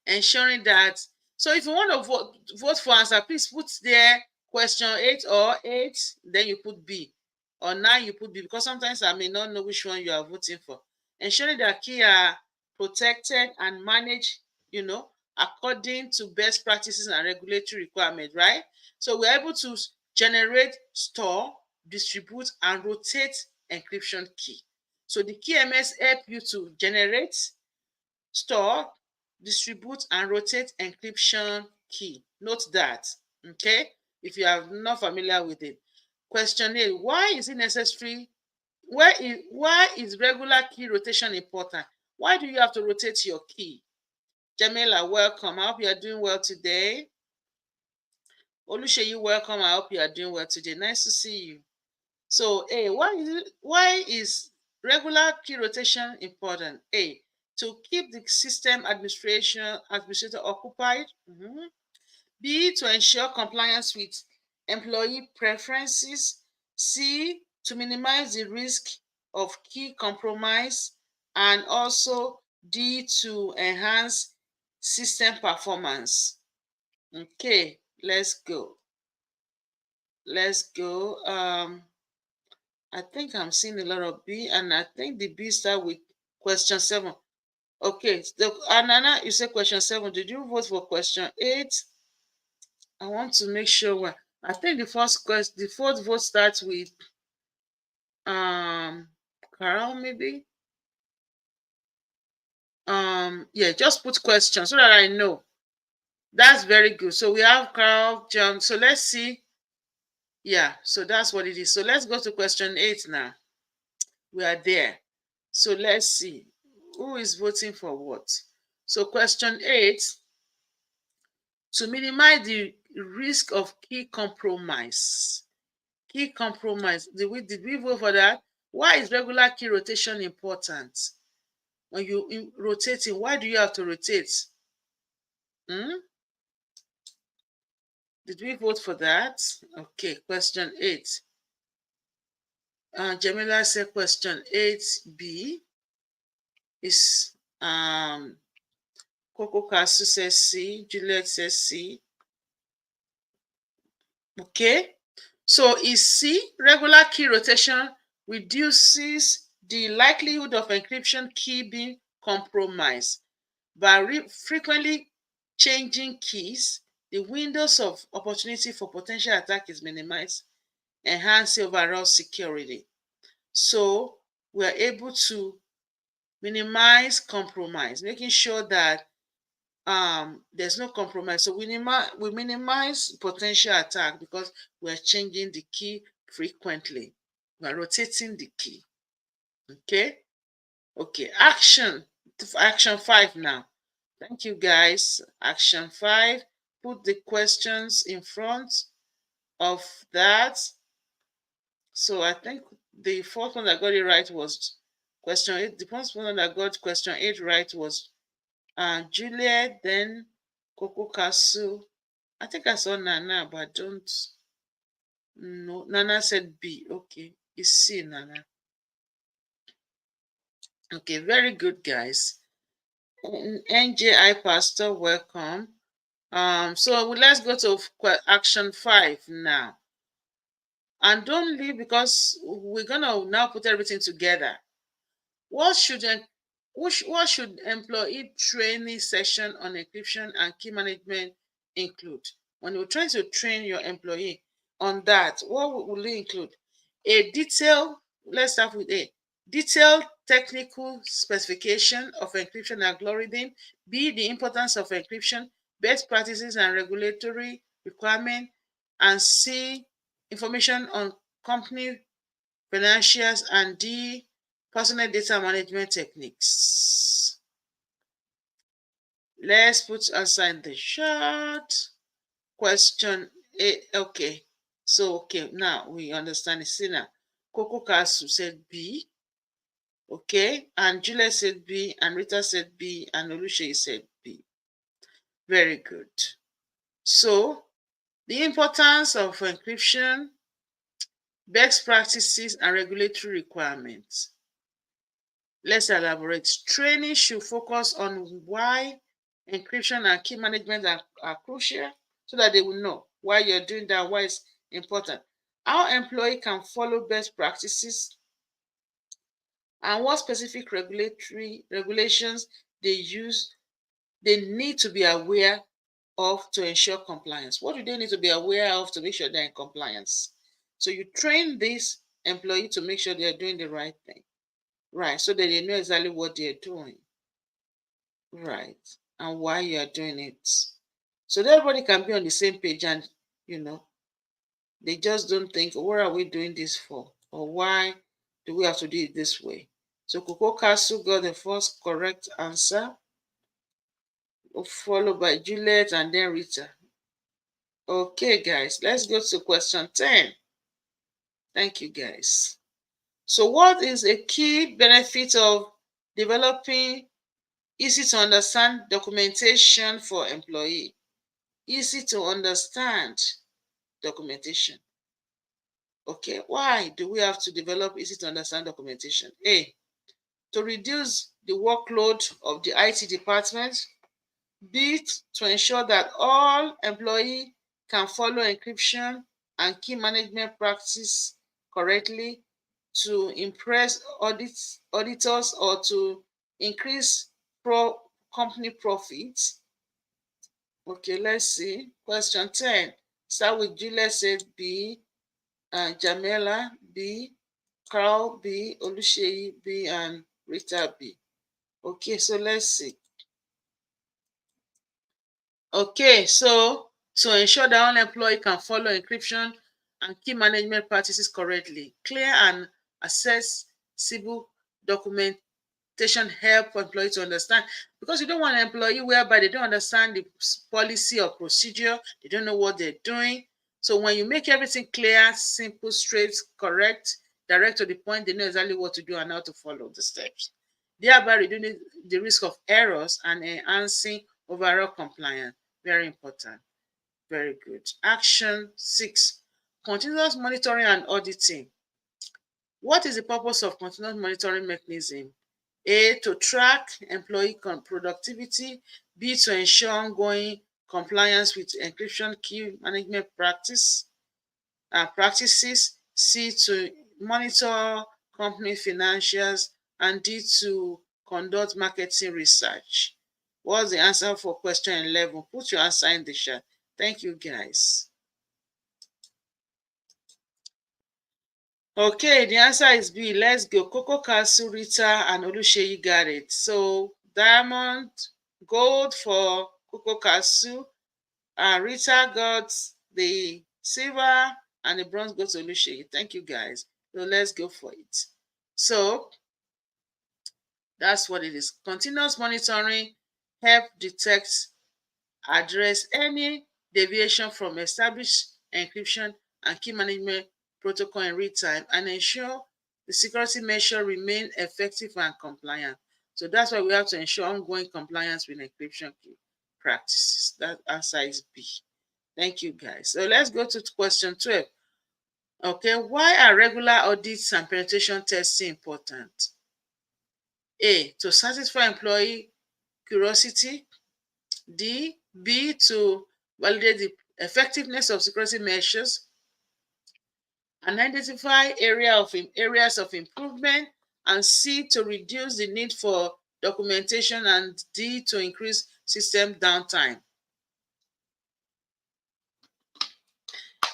ensuring that. So if you want to vote for answer, please put there question 8 or 8, then you put B, or 9 you put B, because sometimes I may not know which one you are voting for. Ensuring that key are protected and managed, according to best practices and regulatory requirements, right? So we're able to generate, store, distribute, and rotate encryption key. So the KMS help you to generate, store, distribute, and rotate encryption key. Note that, okay? If you are not familiar with it. Question A, why is it necessary? Why is regular key rotation important? Why do you have to rotate your key? Jamila, welcome. I hope you are doing well today. Olusheyi, welcome. I hope you are doing well today. Nice to see you. So, A, why is regular key rotation important? A, to keep the system administrator occupied. B, to ensure compliance with employee preferences. C, to minimize the risk of key compromise. And also D, to enhance system performance. Okay, let's go. I think I'm seeing a lot of B, and I think the B start with question 7. Okay, Anana, you said question 7. Did you vote for question 8? I want to make sure. I think the fourth vote starts with Carol, maybe. Yeah, just put question so that I know. That's very good. So we have Carol, John. So let's see. Yeah, so that's what it is. So let's go to question 8 now. We are there. So let's see who is voting for what. So question 8, to minimize the risk of key compromise. Key compromise. Did we vote for that? Why is regular key rotation important? When you rotating, why do you have to rotate? Did we vote for that? Okay, question 8. Jamila said question 8B is Coco Casu says C, Juliet says C. Okay, so is C, regular key rotation reduces the likelihood of encryption key being compromised. By frequently changing keys, the windows of opportunity for potential attack is minimized, enhancing overall security. So we're able to minimize compromise, making sure that there's no compromise. So we minimize potential attack because we're changing the key frequently. We're rotating the key. Okay. Action 5 now. Thank you, guys. Action 5. Put the questions in front of that. So I think the fourth one that got it right was question 8. The first one that got question 8 right was Juliet, then Coco Casu. I think I saw Nana, but I don't know. Nana said B. Okay, it's C, Nana. Okay, very good, guys. NJI Pastor, welcome. So let's go to action 5 now. And don't leave, because we're gonna now put everything together. What should employee training session on encryption and key management include? When you're trying to train your employee on that, what will it include? Let's start with A. Detailed technical specification of encryption algorithm. B, the importance of encryption, best practices and regulatory requirement. And C, information on company financials. And D, personal data management techniques. Let's put answer in the chat. Question A. Okay. So, now we understand it. See now. Coco Casu said B. Okay. And Julia said B. And Rita said B. And Oluche said B. Very good. So, the importance of encryption best practices and regulatory requirements. Let's elaborate. Training should focus on why encryption and key management are crucial so that they will know why you're doing that, why it's important. How employee can follow best practices and what specific regulatory regulations they need to be aware of to ensure compliance. What do they need to be aware of to make sure they're in compliance? So you train this employee to make sure they're doing the right thing, right? So that they know exactly what they're doing, right? And why you're doing it. So that everybody can be on the same page and, they just don't think, what are we doing this for? Or why do we have to do it this way? So Coco Castle got the first correct answer, followed by Juliet and then Rita. Okay, guys, let's go to question 10. Thank you, guys. So what is a key benefit of developing easy to understand documentation for employee? Easy to understand documentation. Okay, why do we have to develop easy to understand documentation? A, to reduce the workload of the IT department. B, to ensure that all employees can follow encryption and key management practice correctly, to impress auditors or to increase company profits. Okay, let's see. Question 10. Start with Juliet said B, Jamela B, Carl B, Oluseyi B, and Rita B. Okay, so let's see. Okay, so to ensure that all employee can follow encryption and key management practices correctly, clear and accessible documentation help employee to understand, because you don't want an employee whereby they don't understand the policy or procedure, they don't know what they're doing. So when you make everything clear, simple, straight, correct, direct to the point, they know exactly what to do and how to follow the steps, thereby reducing the risk of errors and enhancing overall compliance. Very important. Very good. Action 6. Continuous monitoring and auditing. What is the purpose of continuous monitoring mechanism? A, to track employee productivity. B, to ensure ongoing compliance with encryption key management practices. C, to monitor company financials. And D, to conduct marketing research. What's the answer for question 11? Put your answer in the chat. Thank you, guys. Okay, the answer is B. Let's go. Coco Castle, Rita, and Oluseyi got it. So diamond, gold for Coco Castle, and Rita got the silver, and the bronze goes to Oluseyi. Thank you, guys. So let's go for it. So that's what it is. Continuous monitoring help detect, address any deviation from established encryption and key management protocol in real time, and ensure the security measure remain effective and compliant. So that's why we have to ensure ongoing compliance with encryption key practices. That answer is B. Thank you, guys. So let's go to question 12. Okay, why are regular audits and penetration testing important? A, to satisfy employee curiosity. B, to validate the effectiveness of security measures and identify areas of improvement, and C, to reduce the need for documentation, and D, to increase system downtime.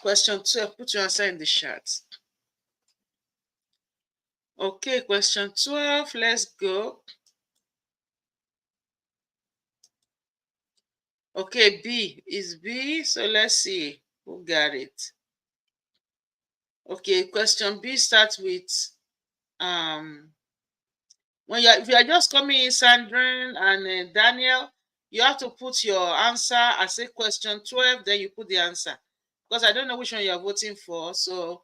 Question 12, put your answer in the chat. Okay, question 12, let's go. Okay, B is B, so let's see who got it. Okay, question B starts with if you are just coming in, Sandrine and Daniel, you have to put your answer. I say question 12, then you put the answer, because I don't know which one you are voting for. So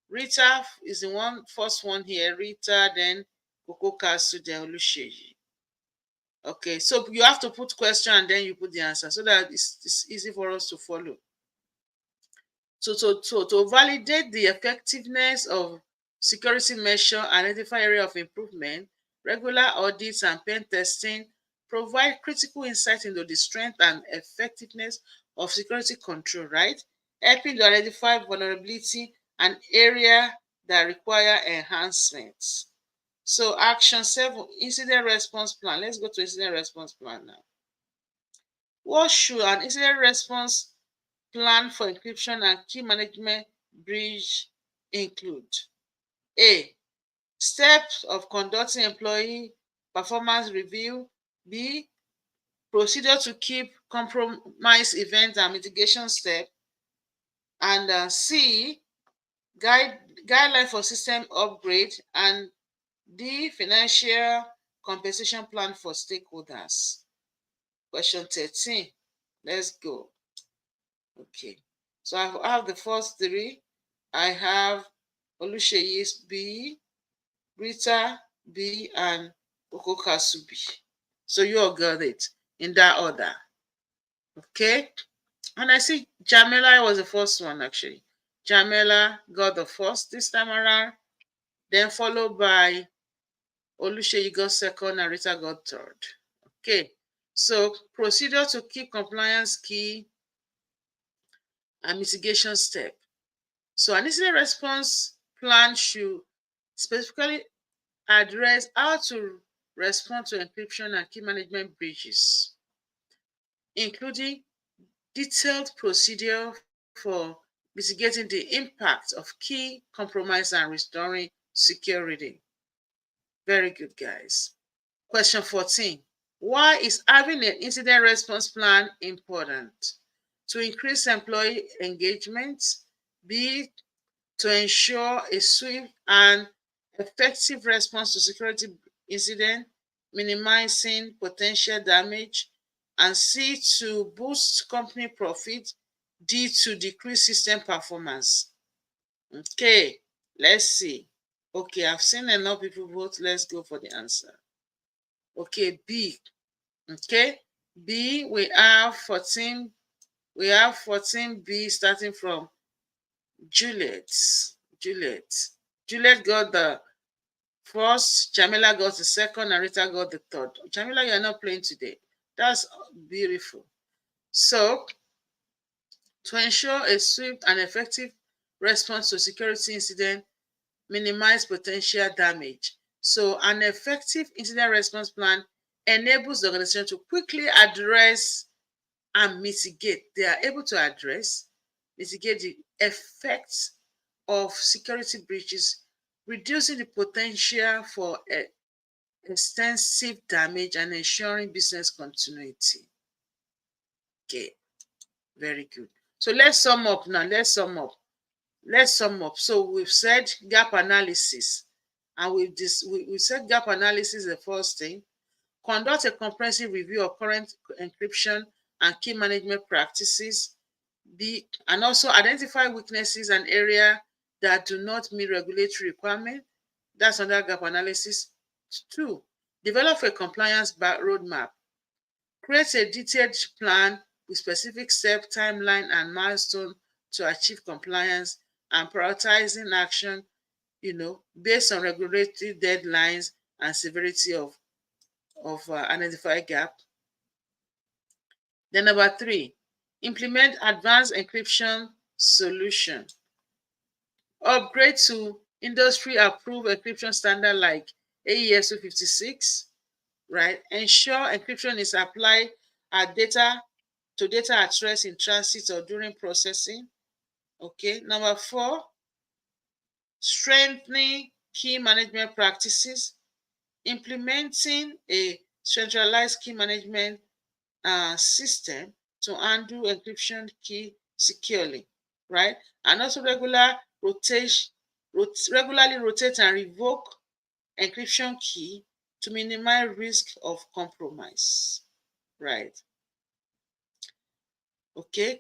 Rita is the first one here. Rita, then Coco Castle, then Oluseyi. Okay, so you have to put question and then you put the answer so that it's easy for us to follow. To validate the effectiveness of security measure, identify area of improvement, regular audits and pen testing provide critical insight into the strength and effectiveness of security control, right? Helping to identify vulnerability and area that require enhancements. So action 7, incident response plan. Let's go to incident response plan now. What should an incident response plan for encryption and key management breach include? A. Steps of conducting employee performance review. B. Procedure to keep compromise event and mitigation step. And C. Guideline for system upgrade. And D. Financial compensation plan for stakeholders. Question 13. Let's go. Okay. So I have the first three. I have Olusheyi's B, Rita B, and Okokasu B. So you all got it in that order. Okay. And I see Jamila was the first one actually. Jamila got the first this time around. Then followed by Olusheyi got second and Rita got third. Okay. So procedure to keep compliance key and mitigation step. So an incident response plan should specifically address how to respond to encryption and key management breaches, including detailed procedure for mitigating the impact of key compromise and restoring security. Very good, guys. Question 14. Why is having an incident response plan important? To increase employee engagement, B, to ensure a swift and effective response to security incident, minimizing potential damage, and C, to boost company profit, D, to decrease system performance. Okay, let's see. Okay, I've seen enough people vote. Let's go for the answer. Okay, B. Okay, B, we have 14. We have 14B starting from Juliet. Juliet got the first, Jamila got the second, and Rita got the third. Jamila, you're not playing today. That's beautiful. So, to ensure a swift and effective response to security incident, minimize potential damage. So, an effective incident response plan enables the organization to quickly address and mitigate. They are able to address, mitigate the effects of security breaches, reducing the potential for extensive damage and ensuring business continuity. Okay, very good. So let's sum up now. Let's sum up. So we've said gap analysis, and we said gap analysis is the first thing. Conduct a comprehensive review of current encryption and key management practices. And also identify weaknesses and areas that do not meet regulatory requirements. That's under gap analysis. 2, develop a compliance roadmap. Create a detailed plan with specific step, timeline, and milestone to achieve compliance, and prioritizing action, based on regulatory deadlines and severity of identified gap. Then number 3, implement advanced encryption solution. Upgrade to industry-approved encryption standard like AES 256, right? Ensure encryption is applied at data at rest, in transit, or during processing. Okay. Number 4, strengthening key management practices. Implementing a centralized key management system to handle encryption key securely, right? And also regularly rotate and revoke encryption key to minimize risk of compromise, right? Okay,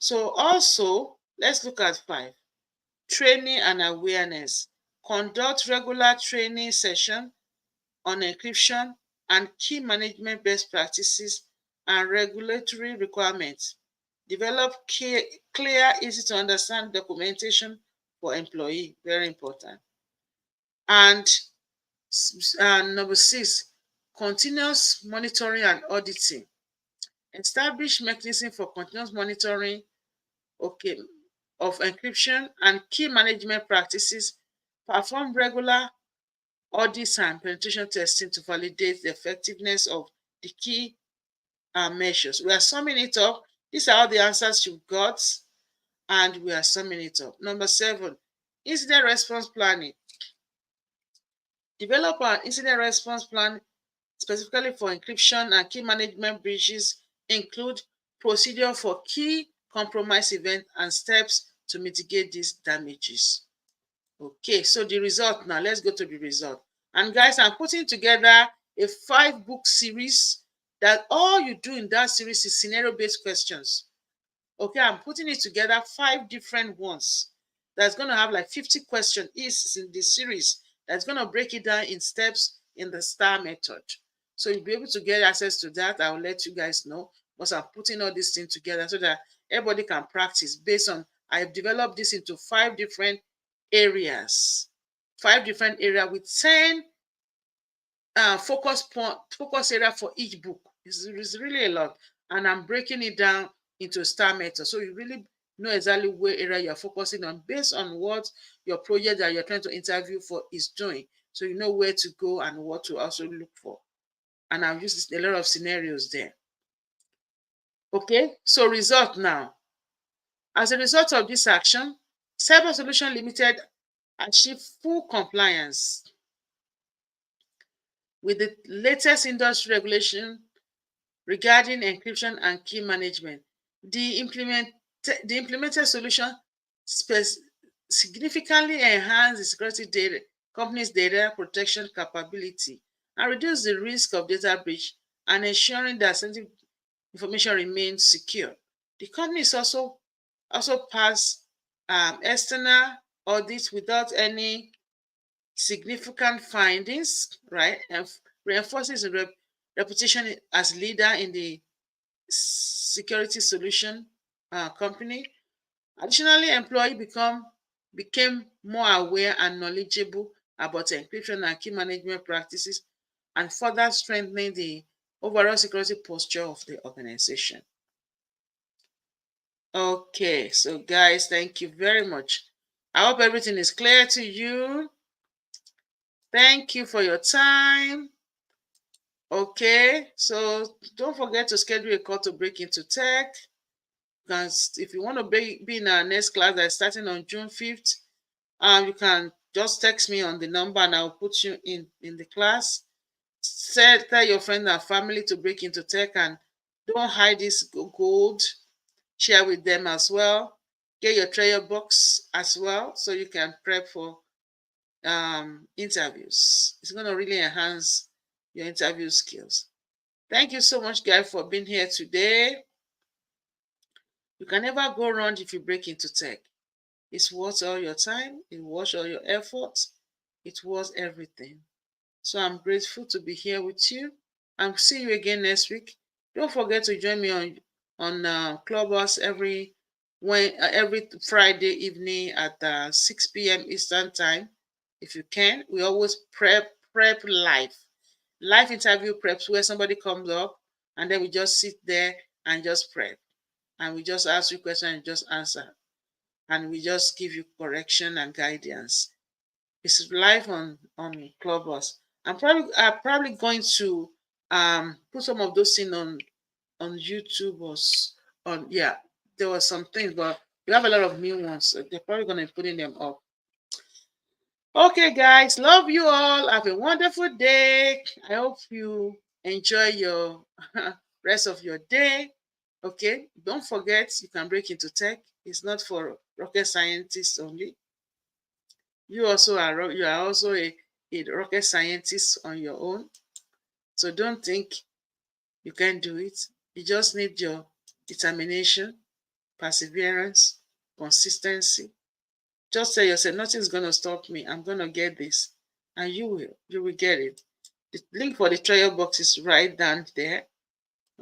so also let's look at 5, training and awareness. Conduct regular training session on encryption and key management best practices and regulatory requirements. Develop clear, easy to understand documentation for employee, very important. And number 6, continuous monitoring and auditing. Establish mechanism for continuous monitoring, okay, of encryption and key management practices. Perform regular audits and penetration testing to validate the effectiveness of the key measures. We are summing it up. These are all the answers you've got, and we are summing it up. Number 7, incident response planning. Develop an incident response plan specifically for encryption and key management breaches. Include procedure for key compromise event and steps to mitigate these damages. Okay, so the result now, let's go to the result. And guys, I'm putting together a 5-book series that all you do in that series is scenario-based questions. Okay, I'm putting it together 5 different ones. That's going to have like 50 questions each in this series. That's going to break it down in steps in the STAR method. So you'll be able to get access to that. I'll let you guys know. But I'm putting all these things together so that everybody can practice based on, I've developed this into 5 different areas. 5 different areas with 10 focus area for each book. It's really a lot. And I'm breaking it down into STAR method. So you really know exactly where area you're focusing on based on what your project that you're trying to interview for is doing. So you know where to go and what to also look for. And I've used a lot of scenarios there. Okay, so result now. As a result of this action, CyberSolutions Ltd achieved full compliance with the latest industry regulation regarding encryption and key management. The implemented solution significantly enhanced the security company's data protection capability and reduce the risk of data breach and ensuring that sensitive information remains secure. The company is also passed external audits without any significant findings, right? And reinforces the reputation as leader in the security solution company. Additionally, employees became more aware and knowledgeable about encryption and key management practices and further strengthening the overall security posture of the organization. Okay, so guys, thank you very much. I hope everything is clear to you. Thank you for your time. Okay, so don't forget to schedule a call to break into tech. Because if you want to be in our next class that's starting on June 5th, you can just text me on the number and I'll put you in the class. Tell your friends and family to break into tech and don't hide this gold. Share with them as well. Get your treasure box as well so you can prep for interviews. It's going to really enhance your interview skills. Thank you so much, guys, for being here today. You can never go wrong if you break into tech. It's worth all your time. It's worth all your efforts. It's worth everything. So I'm grateful to be here with you. I'll see you again next week. Don't forget to join me on Clubhouse every Friday evening at 6 p.m. Eastern Time. If you can, we always prep live interview preps where somebody comes up and then we just sit there and just prep. And we just ask you questions and just answer. And we just give you correction and guidance. It's live on Clubhouse. I'm probably going to put some of those things on YouTube or there were some things, but we have a lot of new ones. So they're probably going to be putting them up. Okay, guys, love you all. Have a wonderful day. I hope you enjoy your rest of your day. Okay, don't forget you can break into tech. It's not for rocket scientists only. You are also a rocket scientist on your own. So don't think you can't do it. You just need your determination, perseverance, consistency. Just tell yourself, nothing's going to stop me. I'm going to get this. And you will get it. The link for the trial box is right down there.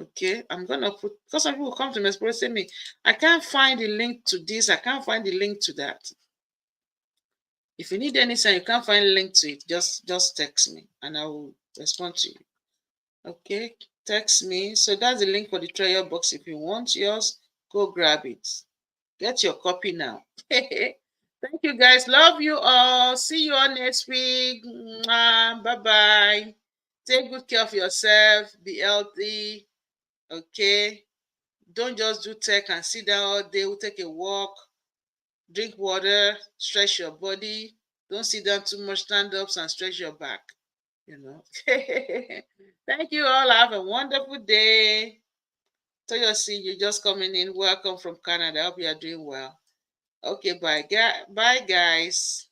Okay, I'm gonna put, because some people come to me and say me, I can't find the link to this, I can't find the link to that. If you need anything, you can't find a link to it, just text me and I will respond to you. Okay, text me. So that's the link for the treasure box. If you want yours, go grab it. Get your copy now. Thank you guys. Love you all. See you all next week. Bye-bye. Take good care of yourself. Be healthy. Okay. Don't just do tech and sit down all day. We'll take a walk. Drink water. Stretch your body. Don't sit down too much. Stand up and stretch your back. You know. Thank you all. Have a wonderful day. Toyosi, you're just coming in. Welcome from Canada. I hope you are doing well. Okay, bye, guys.